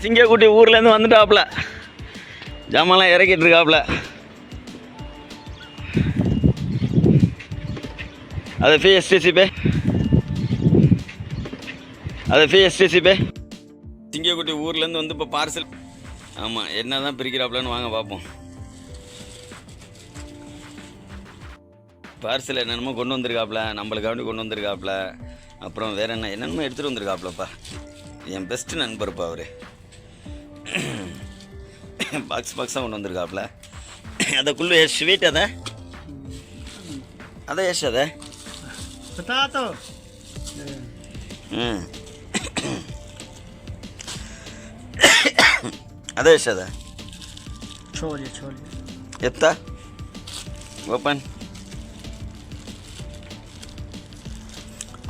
சிங்கக்குட்டி ஊர்லேருந்து வந்துட்டாப்புல, ஜாமான்லாம் இறக்கிட்டு இருக்காப்புல. அது FSTC பே, அது FSTC பே. சிங்கக்குட்டி ஊர்லேருந்து வந்து இப்போ பார்சல். ஆமாம், என்ன தான் பிரிக்கிறாப்புலன்னு வாங்க பார்ப்போம். பார்சல் என்னென்னமோ கொண்டு வந்திருக்காப்புல, நம்மளுக்காண்டி கொண்டு வந்திருக்காப்புல. அப்புறம் வேறு என்னென்னமோ எடுத்துகிட்டு வந்திருக்காப்புலப்பா. என் பெஸ்ட்டு நண்பர்ப்பா அவர். பாக்ஸாக கொண்டு வந்திருக்காப்புல. அதுக்குள்ளே ஸ்வீட் அதை எஸ் அதை అదే వేసేదా చెప్తా ఓపెన్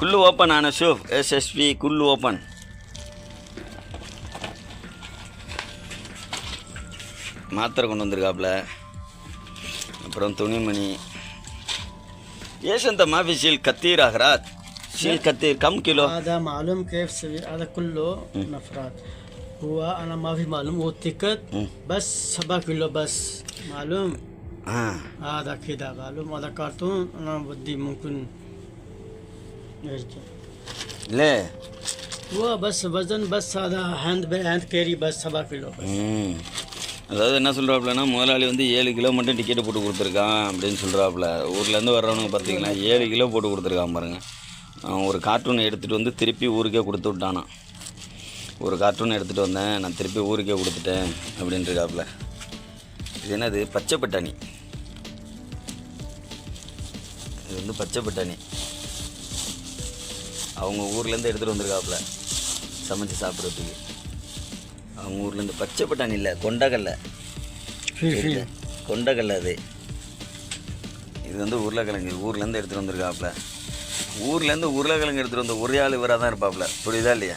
కుళ్ళు ఓపెన్ అన్న షూ SSV కుళ్ళు ఓపెన్. மாத்திரை கொண்டு வந்திருக்காப்புல. அப்புறம் துணிமணி. ايش انت ما في شيل كثير اغراض؟ شيل كثير كم كيلو؟ هذا معلوم كيف سوي هذا كله نفرات. هو انا ما في معلوم هو تيكت بس 7 كيلو بس معلوم. هذا كده معلوم. هذا كرتون انا بدي ممكن ليه؟ هو بس وزن بس هذا هاند كيري بس 7 كيلو بس. அதாவது என்ன சொல்கிறாப்புலன்னா, முதலாளி வந்து 7 கிலோ மட்டும் டிக்கெட்டு போட்டு கொடுத்துருக்கான் அப்படின்னு சொல்கிறாப்புல. ஊர்லேருந்து வர்றவனுங்க பார்த்தீங்கன்னா 7 கிலோ போட்டு கொடுத்துருக்கான் பாருங்கள். அவன் ஒரு கார்ட்டூன் எடுத்துகிட்டு வந்து திருப்பி ஊருக்கே கொடுத்து விட்டானான். ஒரு கார்ட்டூன் எடுத்துகிட்டு வந்தேன், நான் திருப்பி ஊருக்கே கொடுத்துட்டேன் அப்படின்ட்டுருக்காப்புல. இது என்னது? பச்சை பட்டாணி. இது வந்து பச்சை பட்டாணி அவங்க ஊர்லேருந்து எடுத்துகிட்டு வந்திருக்காப்புல சமைச்சு சாப்பிட்றதுக்கு. அவங்க ஊர்லேருந்து பச்சை பட்டாணி இல்லை, கொண்டக்கடலை. கொண்டக்கடலை அது. இது வந்து உருளைக்கிழங்கு ஊர்லேருந்து எடுத்துகிட்டு வந்திருக்காப்புல. ஊர்லேருந்து உருளைக்கிழங்கு எடுத்துகிட்டு வந்த ஒரே ஆள் இவராக தான் இருப்பாப்புல. புரியுதா இல்லையா?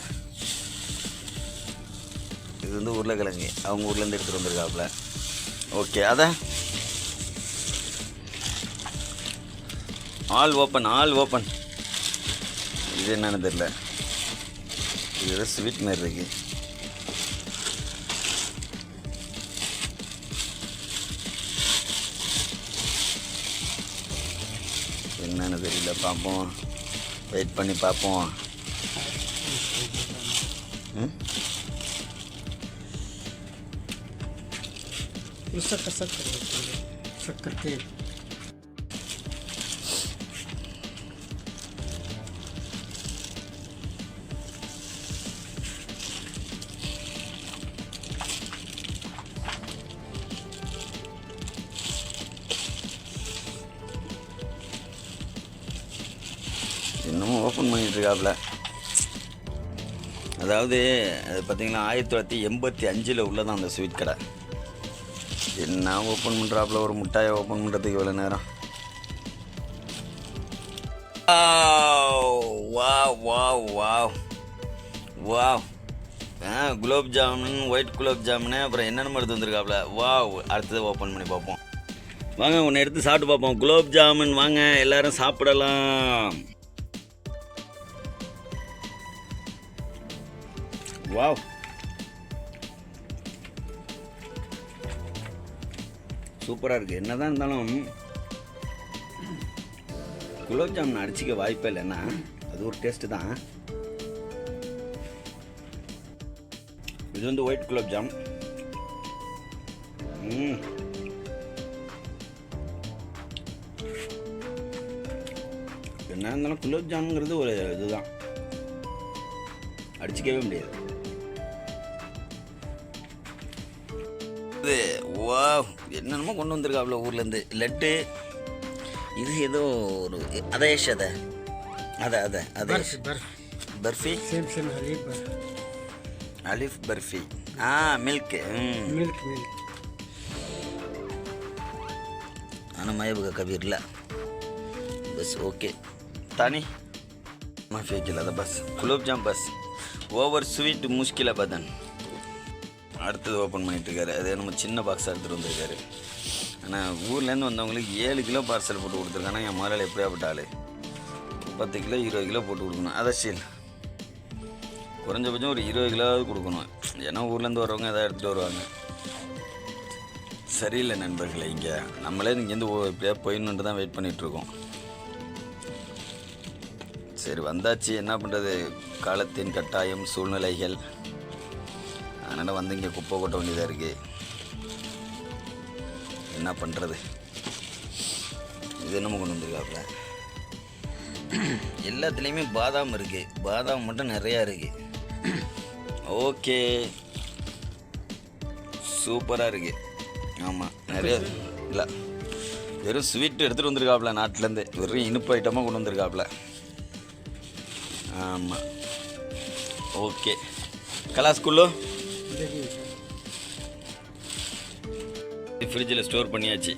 இது வந்து உருளைக்கிழங்கு அவங்க ஊர்லேருந்து எடுத்துகிட்டு வந்திருக்காப்புல. ஓகே, அதான் ஆல் ஓப்பன். இது என்னன்னு தெரியல. இது ஸ்வீட் மாரி இருக்கு. என்னன்னு தெரியல, பார்ப்போம். வெயிட் பண்ணி பார்ப்போம். இன்னமும் ஓப்பன் பண்ணிகிட்ருக்காப்புல. அதாவது அது பார்த்திங்கன்னா 1985 உள்ளதான் அந்த ஸ்வீட் கடை. என்ன ஓப்பன் பண்ணுறாப்புல, ஒரு முட்டாயை ஓப்பன் பண்ணுறதுக்கு எவ்வளோ நேரம். வாவ் குலோப் ஜாமுன், ஒயிட் குலோப் ஜாமுன், அப்புறம் என்னென்ன எடுத்து வந்துருக்காப்புல. அடுத்தது ஓப்பன் பண்ணி பார்ப்போம். வாங்க, ஒன்று எடுத்து சாப்பிட்டு பார்ப்போம். குலோப் ஜாமுன் வாங்க, எல்லோரும் சாப்பிடலாம். வாவ், சூப்பராக இருக்குது. என்ன தான் இருந்தாலும் குலோப் ஜாமுன் அடிச்சிக்க வாய்ப்பே இல்லைன்னா அது ஒரு டேஸ்ட்டு தான். இது வந்து ஒயிட் குலோப் ஜாம். என்ன இருந்தாலும் குலோப் ஜாமுங்கிறது ஒரு இதுதான், அடிச்சிக்கவே முடியாது. என்னென்னமோ கொண்டு வந்திருக்காப்புல ஊர்லேருந்து. லட்டு, இது ஏதோ ஒரு அதை பர்ஃபி, அலிஃப் பர்ஃபி. மில்க் ஆனால் மயபுக கபீர்ல பஸ். ஓகே தானி माफी केला बस. गुलाब जाम बस. ஓவர் ஸ்வீட் முஷ்கில பதன். அடுத்தது ஓப்பன் பண்ணிட்டுருக்காரு. அது நம்ம சின்ன பாக்ஸாக எடுத்துகிட்டு வந்திருக்காரு. ஆனால் ஊர்லேருந்து வந்தவங்களுக்கு 7 கிலோ பார்சல் போட்டு கொடுத்துருக்காங்க. என் முதலாளி எப்படியாப்பட்ட ஆள். 10 கிலோ 20 கிலோ போட்டு கொடுக்கணும். அதை சீல் குறைஞ்சபட்சம் ஒரு 20 கிலோவாவது கொடுக்கணும். ஏன்னா ஊர்லேருந்து வரவங்க எதாவது எடுத்துகிட்டு வருவாங்க. சரியில்லை நண்பர்களே, இங்கே நம்மளே இங்கேருந்து இப்படியே போயிடணுன்ட்டு தான் வெயிட் பண்ணிகிட்ருக்கோம். சரி வந்தாச்சு, என்ன பண்ணுறது, காலத்தின் கட்டாயம் சூழ்நிலைகள், அதனால் வந்து இங்கே குப்பை கொட்ட வேண்டியதாக இருக்குது. என்ன பண்ணுறது. இது என்னமோ கொண்டு வந்துருக்காப்புல, எல்லாத்துலேயுமே பாதாம் இருக்குது, பாதாம் மட்டும் நிறையா இருக்குது. ஓகே, சூப்பராக இருக்குது. ஆமாம், நிறைய இல்லை, வெறும் ஸ்வீட்டு எடுத்துகிட்டு வந்திருக்காப்புல நாட்டிலேருந்து, வெறும் இனிப்பு ஐட்டமாக கொண்டு வந்திருக்காப்புல. ஆமாம், ஓகே. கலாஸ்குள்ளோ ஃப்ரிட்ஜில் ஸ்டோர் பண்ணியாச்சு.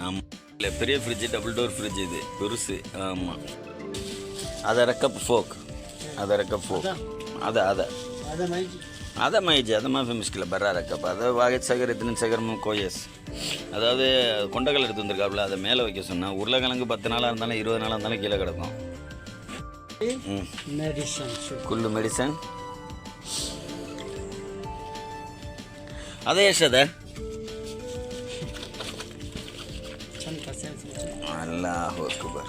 ஆமாம், இல்லை பெரிய ஃப்ரிட்ஜு, டபுள் டோர் ஃப்ரிட்ஜ், இது பெருசு. ஆமாம், அதை கப் ஃபோக், அதை கப் ஃபோக், அதை माहिती आता माफी मुश्किल बर्रा रकप அதை வாகை சகர் இத்தனை சகரமும் கோயஸ். அதாவது கொண்டக்கல் எடுத்து வந்திருக்காப்புல, அதை மேலே வைக்க சொன்னேன். உருளைக்கிழங்கு 10 நாளாக இருந்தாலும் 20 நாளாக இருந்தாலும் கீழே கிடக்கும். குல்லு மெடிசன். அதை ஏஷத अल्लाह अकबर.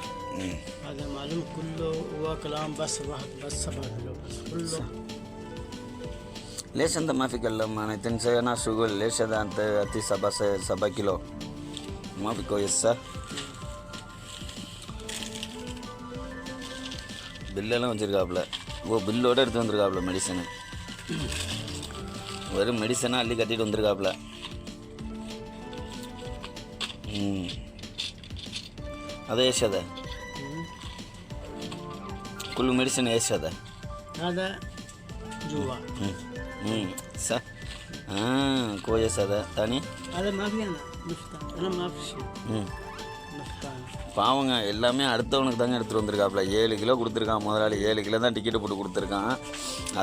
هذا معلوم كله هو كلام بس واحد بس 7 كيلو بس كله. ليش انت ما في كلام انا تنسى انا شغل ليش هذا انت اتي 7 كيلو ما في كويس. பில்லெல்லாம் வச்சுருக்காப்புல. பில்லோடு எடுத்து வந்திருக்காப்புல மெடிசனு. வெறும் மெடிசனாக அள்ளி கட்டிட்டு வந்திருக்காப்புல. ಅದೇ ಎಷ್ಟದ ಕುಲ್ಲು ಮೆಡಿಸಿನ್ ಎಷ್ಟದ هذا جوا صح كويس هذا ثاني هذا ما في انا نفطان انا ما في شيء نفطان. பாவங்க எல்லாமே அடுத்தவனுக்கு தாங்க எடுத்துகிட்டு வந்திருக்காப்புல. 7 கிலோ கொடுத்துருக்கான் முதலாளி. 7 கிலோ தான் டிக்கெட்டு போட்டு கொடுத்துருக்கான்.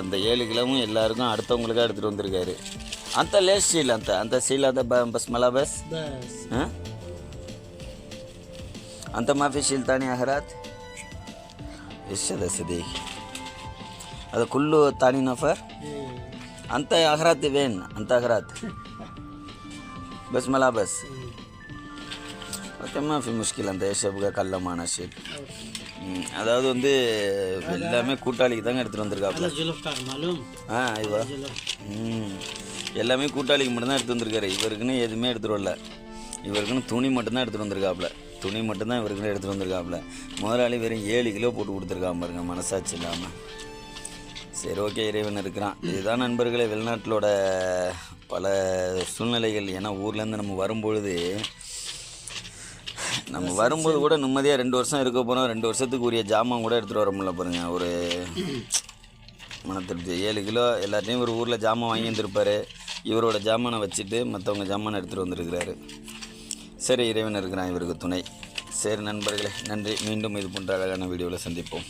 அந்த 7 கிலோவும் எல்லாருக்கும் அடுத்தவங்களுக்காக எடுத்துகிட்டு வந்திருக்காரு. அந்த லேஸ் சீல் அந்த சீல் அந்த பஸ் மலா பஸ் أنت ما في شيء ثاني أخرات؟ إيش هذا صديق؟ هذا كله ثاني نفر؟ أنت أخرات وين؟ أنت أخرات؟ بس ملابس؟ أوكي ما في مشكلة. أنت إيش أبغى كلام أنا شيء. அதாவது வந்து எல்லாமே கூட்டாளிக்கு தாங்க எடுத்துகிட்டு வந்திருக்காப்புல. ஐவா எல்லாமே கூட்டாளிக்கு மட்டும்தான் எடுத்து வந்திருக்காரு. இவருக்குன்னு எதுவுமே எடுத்துகிட்டு வரல. இவருக்குன்னு துணி மட்டும்தான் எடுத்துகிட்டு வந்திருக்காப்புல. துணி மட்டும்தான் இவருக்குன்னு எடுத்துகிட்டு வந்திருக்காப்புல. முதலாளி வெறும் 7 கிலோ போட்டு கொடுத்துருக்காம பாருங்க, மனசாட்சி இல்லாமல். சரி ஓகே, இறைவன் இருக்கிறான். இதுதான் நண்பர்களே வெளிநாட்டிலோட பல சூழ்நிலைகள். ஏன்னா ஊர்லேருந்து நம்ம வரும்போது கூட நிம்மதியாக 2 வருஷம் இருக்க போகிறோம். 2 வருஷத்துக்கு உரிய ஜாமான் கூட எடுத்துகிட்டு வர முடியல பாருங்கள். ஒரு மனத்திருப்தி. 7 கிலோ எல்லாத்தையும் ஒரு ஊரில் ஜாமான் வாங்கி வந்துருப்பார். இவரோட ஜாமானை வச்சுட்டு மற்றவங்க ஜாமானை எடுத்துகிட்டு வந்துருக்கிறாரு. சரி, இறைவன் இருக்கிறான் இவருக்கு துணை. சரி நண்பர்களே, நன்றி. மீண்டும் இது போன்ற அழகான வீடியோவில் சந்திப்போம்.